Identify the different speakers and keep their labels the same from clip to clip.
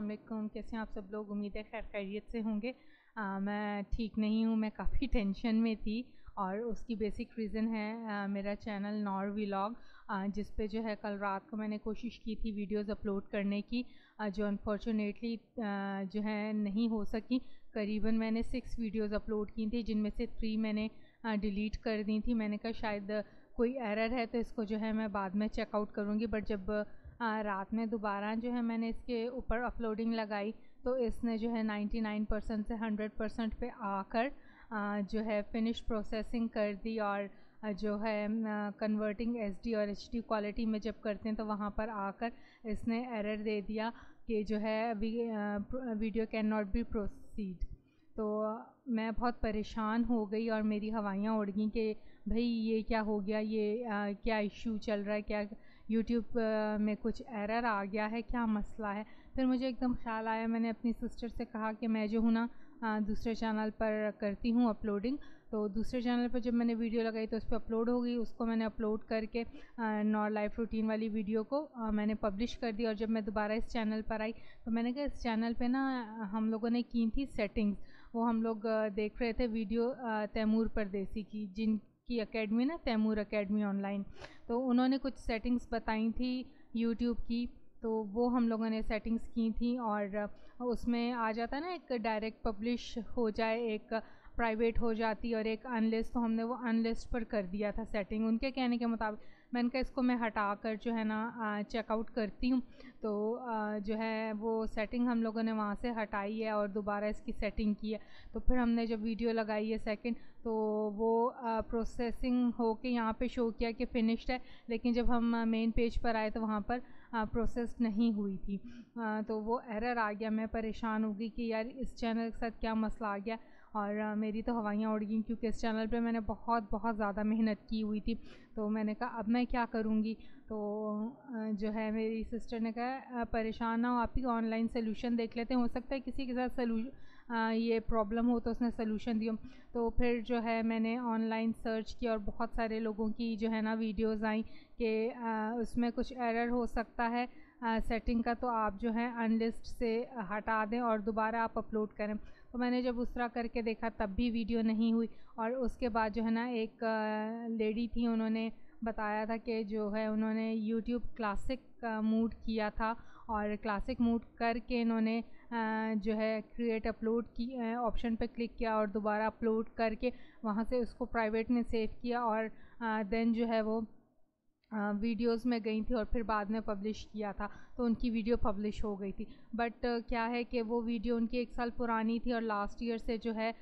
Speaker 1: अस्सलाम वालेकुम। कैसे हैं आप सब लोग? उम्मीद है खैर खैरियत से होंगे। मैं ठीक नहीं हूँ, मैं काफ़ी टेंशन में थी और उसकी बेसिक रीज़न है मेरा चैनल नॉर व्लॉग, जिस पे जो है कल रात को मैंने कोशिश की थी वीडियोस अपलोड करने की, जो अनफॉर्चुनेटली जो है नहीं हो सकी। करीबन मैंने 6 वीडियोस अपलोड की थी, जिनमें से 3 मैंने डिलीट कर दी थी। मैंने कहा शायद कोई एरर है तो इसको जो है मैं बाद में चेकआउट करूँगी, बट जब रात में दोबारा जो है मैंने इसके ऊपर अपलोडिंग लगाई तो इसने जो है 99% से 100% पे आकर जो है फिनिश प्रोसेसिंग कर दी। और जो है कन्वर्टिंग एचडी और एचडी क्वालिटी में जब करते हैं तो वहाँ पर आकर इसने एरर दे दिया कि जो है अभी video can not be proceed. तो मैं बहुत परेशान हो गई और मेरी हवाइयाँ उड़ गईं कि भाई ये क्या हो गया, ये क्या इशू चल रहा है, क्या यूट्यूब में कुछ एरर आ गया है, क्या मसला है। फिर मुझे एकदम ख्याल आया, मैंने अपनी सिस्टर से कहा कि मैं जो हूँ ना दूसरे चैनल पर करती हूँ अपलोडिंग। तो दूसरे चैनल पर जब मैंने वीडियो लगाई तो उस पर अपलोड हो गई, उसको मैंने अपलोड करके नॉर लाइफ रूटीन वाली वीडियो को मैंने पब्लिश कर दी। और जब मैं दोबारा इस चैनल पर आई तो मैंने कहा इस चैनल पे ना हम लोगों ने की थी सेटिंग्स, वो हम लोग देख रहे थे वीडियो तैमूर परदेसी की, जिनकी एकेडमी ना तैमूर एकेडमी ऑनलाइन, तो उन्होंने कुछ सेटिंग्स बताई थी यूट्यूब की, तो वो हम लोगों ने सेटिंग्स की थी। और उसमें आ जाता है ना एक डायरेक्ट पब्लिश हो जाए, एक प्राइवेट हो जाती और एक अनलिस्ट, तो हमने वो अनलिस्ट पर कर दिया था सेटिंग उनके कहने के मुताबिक। मैंने कहा इसको मैं हटा कर जो है ना चेकआउट करती हूँ। तो जो है वो सेटिंग हम लोगों ने वहाँ से हटाई है और दोबारा इसकी सेटिंग की है। तो फिर हमने जब वीडियो लगाई है सेकंड, तो वो प्रोसेसिंग हो के यहाँ पे शो किया कि फिनिश्ड है, लेकिन जब हम मेन पेज पर आए तो वहाँ पर प्रोसेस नहीं हुई थी। तो वो एरर आ गया। मैं परेशान हो गई कि यार इस चैनल के साथ क्या मसला आ गया, और मेरी तो हवाइयाँ उड़ गई क्योंकि इस चैनल पे मैंने बहुत ज़्यादा मेहनत की हुई थी। तो मैंने कहा अब मैं क्या करूँगी। तो जो है मेरी सिस्टर ने कहा परेशान ना हो, आप ही ऑनलाइन सोल्यूशन देख लेते हैं, हो सकता है किसी के साथ ये प्रॉब्लम हो तो उसने सोल्यूशन दिया। तो फिर जो है मैंने ऑनलाइन सर्च किया और बहुत सारे लोगों की जो है ना वीडियोज़ आई कि उसमें कुछ एरर हो सकता है सेटिंग का, तो आप जो है अनलिस्ट से हटा दें और दोबारा आप अपलोड करें। तो मैंने जब उस तरह करके देखा तब भी वीडियो नहीं हुई। और उसके बाद जो है ना एक लेडी थी, उन्होंने बताया था कि जो है उन्होंने यूट्यूब क्लासिक मूड किया था और क्लासिक मूड करके इन्होंने जो है क्रिएट अपलोड की ऑप्शन पे क्लिक किया और दोबारा अपलोड करके वहाँ से उसको प्राइवेट में सेव किया और देन जो है वो वीडियोस में गई थी और फिर बाद में पब्लिश किया था, तो उनकी वीडियो पब्लिश हो गई थी। बट क्या है कि वो वीडियो उनकी 1 साल पुरानी थी और लास्ट ईयर से जो है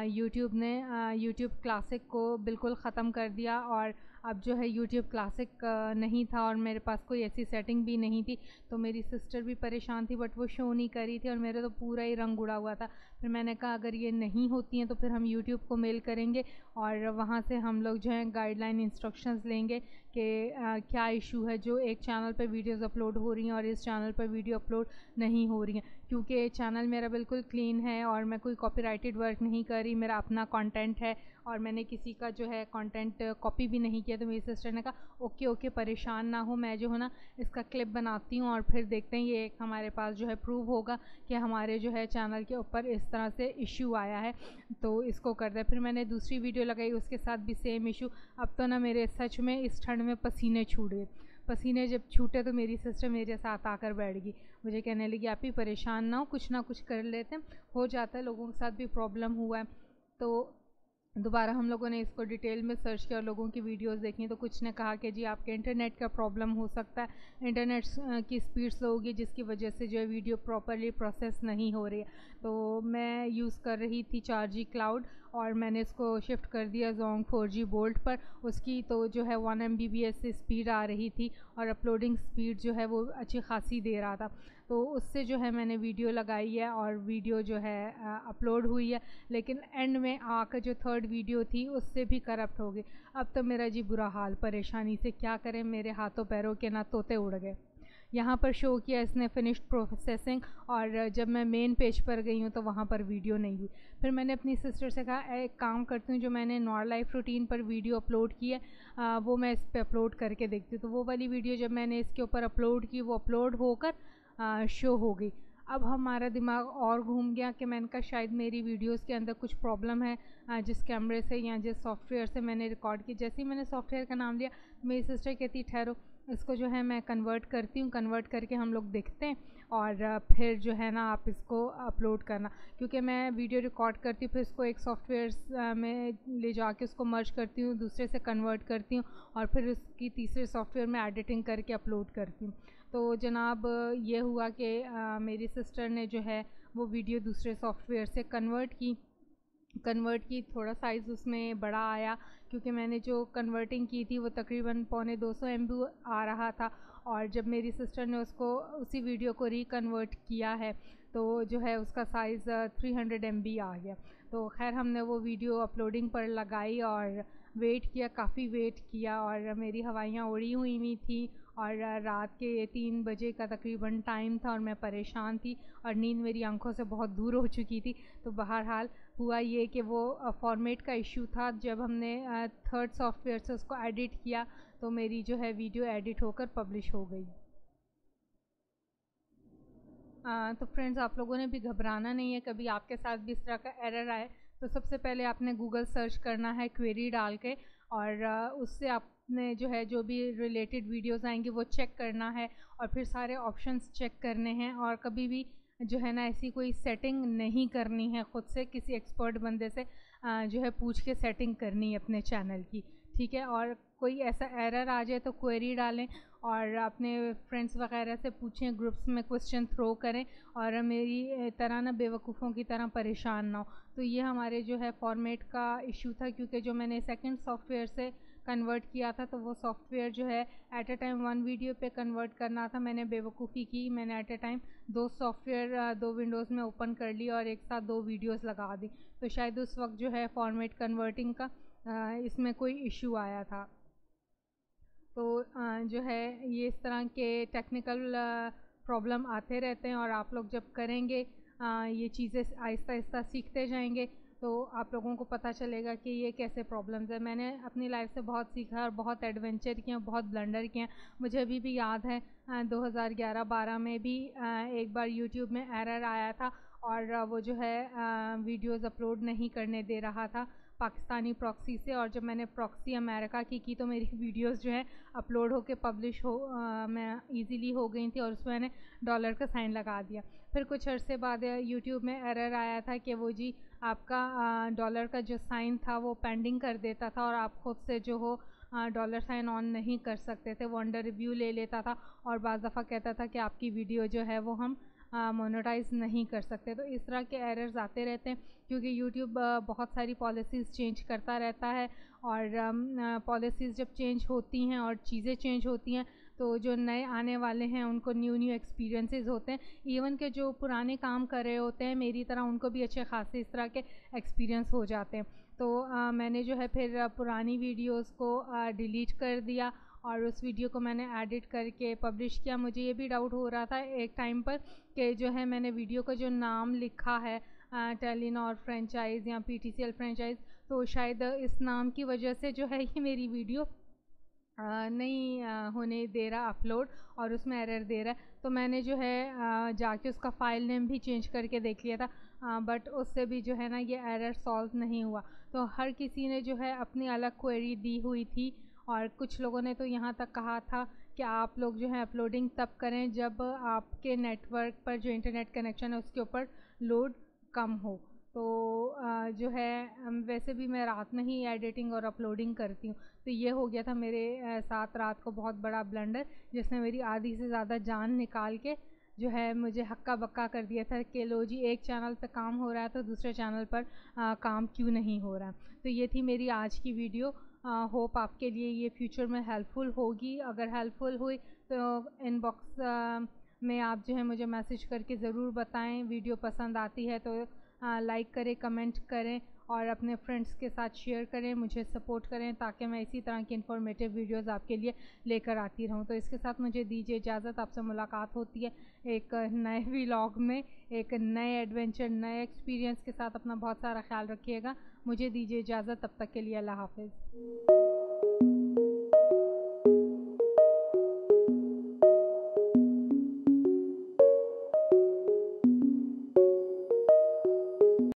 Speaker 1: यूट्यूब ने यूट्यूब क्लासिक को बिल्कुल ख़त्म कर दिया और अब जो है यूट्यूब क्लासिक नहीं था और मेरे पास कोई ऐसी सेटिंग भी नहीं थी। तो मेरी सिस्टर भी परेशान थी बट वो शो नहीं करी थी और मेरे तो पूरा ही रंग उड़ा हुआ था। फिर मैंने कहा अगर ये नहीं होती हैं तो फिर हम यूट्यूब को मेल करेंगे और वहाँ से हम लोग जो है गाइडलाइन इंस्ट्रक्शंस लेंगे कि क्या इशू है जो एक चैनल पर वीडियोस अपलोड हो रही हैं और इस चैनल पर वीडियो अपलोड नहीं हो रही हैं। क्योंकि चैनल मेरा बिल्कुल क्लीन है और मैं कोई कॉपीराइटेड वर्क नहीं कर रही, मेरा अपना कंटेंट है और मैंने किसी का जो है कंटेंट कॉपी भी नहीं किया। तो मेरी सिस्टर ने कहा ओके परेशान ना हो, मैं जो है ना इसका क्लिप बनाती हूँ और फिर देखते हैं, ये एक हमारे पास जो है प्रूव होगा कि हमारे जो है चैनल के ऊपर इस तरह से इशू आया है, तो इसको कर दे। फिर मैंने दूसरी वीडियो लगाई, उसके साथ भी सेम इशू। अब तो ना मेरे सच में इस ठंड में पसीने छूटे, पसीने जब छूटे तो मेरी सिस्टर मेरे साथ आकर बैठ गई, मुझे कहने लगी आप ही परेशान ना हो, कुछ ना कुछ कर लेते हैं, हो जाता है, लोगों के साथ भी प्रॉब्लम हुआ है। तो दोबारा हम लोगों ने इसको डिटेल में सर्च किया और लोगों की वीडियोस देखी तो कुछ ने कहा कि जी आपके इंटरनेट का प्रॉब्लम हो सकता है, इंटरनेट की स्पीड स्लो होगी जिसकी वजह से जो है वीडियो प्रॉपरली प्रोसेस नहीं हो रही है। तो मैं यूज़ कर रही थी 4G क्लाउड और मैंने इसको शिफ्ट कर दिया जोंग 4G बोल्ट पर, उसकी तो जो है 1 Mbps से स्पीड आ रही थी और अपलोडिंग स्पीड जो है वो अच्छी खासी दे रहा था। तो उससे जो है मैंने वीडियो लगाई है और वीडियो जो है अपलोड हुई है, लेकिन एंड में आकर जो थर्ड वीडियो थी उससे भी करप्ट हो गई। अब तो मेरा जी बुरा हाल, परेशानी से क्या करें, मेरे हाथों पैरों के ना तोते उड़ गए। यहाँ पर शो किया इसने फिनिश्ड प्रोसेसिंग और जब मैं मेन पेज पर गई हूँ तो वहाँ पर वीडियो नहीं हुई। फिर मैंने अपनी सिस्टर से कहा एक काम करती हूँ, जो मैंने नॉर लाइफ रूटीन पर वीडियो अपलोड की है वो मैं इस पर अपलोड करके देखती हूँ। तो वो वाली वीडियो जब मैंने इसके ऊपर अपलोड की वो अपलोड होकर शो हो गई। अब हमारा दिमाग और घूम गया कि मैंने कहा शायद मेरी वीडियोस के अंदर कुछ प्रॉब्लम है, जिस कैमरे से या जिस सॉफ्टवेयर से मैंने रिकॉर्ड की। जैसे ही मैंने सॉफ्टवेयर का नाम लिया, मेरी सिस्टर कहती ठहरो, इसको जो है मैं कन्वर्ट करती हूँ, कन्वर्ट करके हम लोग देखते हैं और फिर जो है ना आप इसको अपलोड करना। क्योंकि मैं वीडियो रिकॉर्ड करती हूँ, फिर इसको एक सॉफ्टवेयर में ले जाके उसको मर्ज करती हूँ, दूसरे से कन्वर्ट करती हूँ और फिर उसकी तीसरे सॉफ्टवेयर में एडिटिंग करके अपलोड करती हूँ। तो जनाब ये हुआ कि मेरी सिस्टर ने जो है वो वीडियो दूसरे सॉफ्टवेयर से कन्वर्ट की। थोड़ा साइज़ उसमें बड़ा आया, क्योंकि मैंने जो कन्वर्टिंग की थी वो तकरीबन 250 MB आ रहा था, और जब मेरी सिस्टर ने उसको उसी वीडियो को रिकन्वर्ट किया है तो जो है उसका साइज़ 300 MB आ गया। तो खैर हमने वो वीडियो अपलोडिंग पर लगाई और वेट किया, काफ़ी वेट किया, और मेरी हवाइयाँ उड़ी हुई थी और रात के 3 बजे का तकरीबन टाइम था और मैं परेशान थी और नींद मेरी आंखों से बहुत दूर हो चुकी थी। तो बहरहाल हुआ ये कि वो फॉर्मेट का इशू था। जब हमने थर्ड सॉफ्टवेयर से उसको एडिट किया तो मेरी जो है वीडियो एडिट होकर पब्लिश हो गई। तो फ्रेंड्स, आप लोगों ने भी घबराना नहीं है। कभी आपके साथ भी इस तरह का एरर आए तो सबसे पहले आपने गूगल सर्च करना है क्वेरी डाल के, और उससे आपने जो है जो भी रिलेटेड वीडियोस आएंगी वो चेक करना है और फिर सारे ऑप्शंस चेक करने हैं। और कभी भी जो है ना ऐसी कोई सेटिंग नहीं करनी है, ख़ुद से किसी एक्सपर्ट बंदे से जो है पूछ के सेटिंग करनी है अपने चैनल की, ठीक है। और कोई ऐसा एरर आ जाए तो क्वेरी डालें और अपने फ्रेंड्स वगैरह से पूछें, ग्रुप्स में क्वेश्चन थ्रो करें, और मेरी तरह ना बेवकूफ़ों की तरह परेशान ना हो। तो ये हमारे जो है फॉर्मेट का इशू था, क्योंकि जो मैंने सेकंड सॉफ्टवेयर से कन्वर्ट किया था तो वो सॉफ्टवेयर जो है एट अ टाइम 1 वीडियो पे कन्वर्ट करना था। मैंने बेवकूफ़ी की, मैंने at a time 2 software 2 Windows में ओपन कर ली और एक साथ 2 वीडियोज़ लगा दी। तो शायद उस वक्त जो है फॉर्मेट कन्वर्टिंग का इसमें कोई इशू आया था। तो जो है ये इस तरह के टेक्निकल प्रॉब्लम आते रहते हैं, और आप लोग जब करेंगे ये चीज़ें आहिस्ता आहिस्ता सीखते जाएंगे तो आप लोगों को पता चलेगा कि ये कैसे प्रॉब्लम्स है। मैंने अपनी लाइफ से बहुत सीखा और बहुत एडवेंचर किए, बहुत ब्लंडर किए। मुझे अभी भी याद है 2011-12 में भी एक बार यूट्यूब में एरर आया था और वो जो है वीडियोज़ अपलोड नहीं करने दे रहा था पाकिस्तानी प्रॉक्सी से, और जब मैंने प्रॉक्सी अमेरिका की तो मेरी वीडियोस जो है अपलोड होके पब्लिश मैं इजीली हो गई थी और उसमें मैंने डॉलर का साइन लगा दिया। फिर कुछ अरसे बाद यूट्यूब में एरर आया था कि वो जी आपका डॉलर का जो साइन था वो पेंडिंग कर देता था और आप खुद से जो हो डॉलर साइन ऑन नहीं कर सकते थे, वो अंडर रिव्यू ले लेता था और बाज़ दफ़ा कहता था कि आपकी वीडियो जो है वो हम मोनेटाइज नहीं कर सकते। तो इस तरह के एरर्स आते रहते हैं, क्योंकि यूट्यूब बहुत सारी पॉलिसीज़ चेंज करता रहता है, और पॉलिसीज़ जब चेंज होती हैं और चीज़ें चेंज होती हैं तो जो नए आने वाले हैं उनको न्यू एक्सपीरियंसेस होते हैं। इवन के जो पुराने काम कर रहे होते हैं मेरी तरह, उनको भी अच्छे खासे इस तरह के एक्सपीरियंस हो जाते हैं। तो मैंने जो है फिर पुरानी वीडियोज़ को डिलीट कर दिया और उस वीडियो को मैंने एडिट करके पब्लिश किया। मुझे ये भी डाउट हो रहा था एक टाइम पर कि जो है मैंने वीडियो का जो नाम लिखा है टेलीनॉर फ्रेंचाइज़ या PTCL फ्रेंचाइज़, तो शायद इस नाम की वजह से जो है ये मेरी वीडियो नहीं होने दे रहा अपलोड और उसमें एरर दे रहा है। तो मैंने जो है जाके उसका फ़ाइल नेम भी चेंज करके देख लिया था, बट उससे भी जो है ना ये एरर सॉल्व नहीं हुआ। तो हर किसी ने जो है अपनी अलग क्वेरी दी हुई थी, और कुछ लोगों ने तो यहाँ तक कहा था कि आप लोग जो है अपलोडिंग तब करें जब आपके नेटवर्क पर जो इंटरनेट कनेक्शन है उसके ऊपर लोड कम हो। तो जो है वैसे भी मैं रात में ही एडिटिंग और अपलोडिंग करती हूँ। तो ये हो गया था मेरे साथ रात को बहुत बड़ा ब्लंडर, जिसने मेरी आधी से ज़्यादा जान निकाल के जो है मुझे हक्का बक्का कर दिया था कि लो जी एक चैनल पे काम हो रहा है तो दूसरे चैनल पर काम क्यों नहीं हो रहा है। तो ये थी मेरी आज की वीडियो। होप आपके लिए ये फ्यूचर में हेल्पफुल होगी। अगर हेल्पफुल हुई तो इनबॉक्स में आप जो है मुझे मैसेज करके ज़रूर बताएं। वीडियो पसंद आती है तो लाइक करें, कमेंट करें और अपने फ्रेंड्स के साथ शेयर करें, मुझे सपोर्ट करें ताकि मैं इसी तरह की इन्फॉर्मेटिव वीडियोस आपके लिए लेकर आती रहूं। तो इसके साथ मुझे दीजिए इजाज़त। आपसे मुलाकात होती है एक नए व्लॉग में, एक नए एडवेंचर, नए एक्सपीरियंस के साथ। अपना बहुत सारा ख्याल रखिएगा। मुझे दीजिए इजाज़त, तब तक के लिए अल्लाह हाफ़िज़।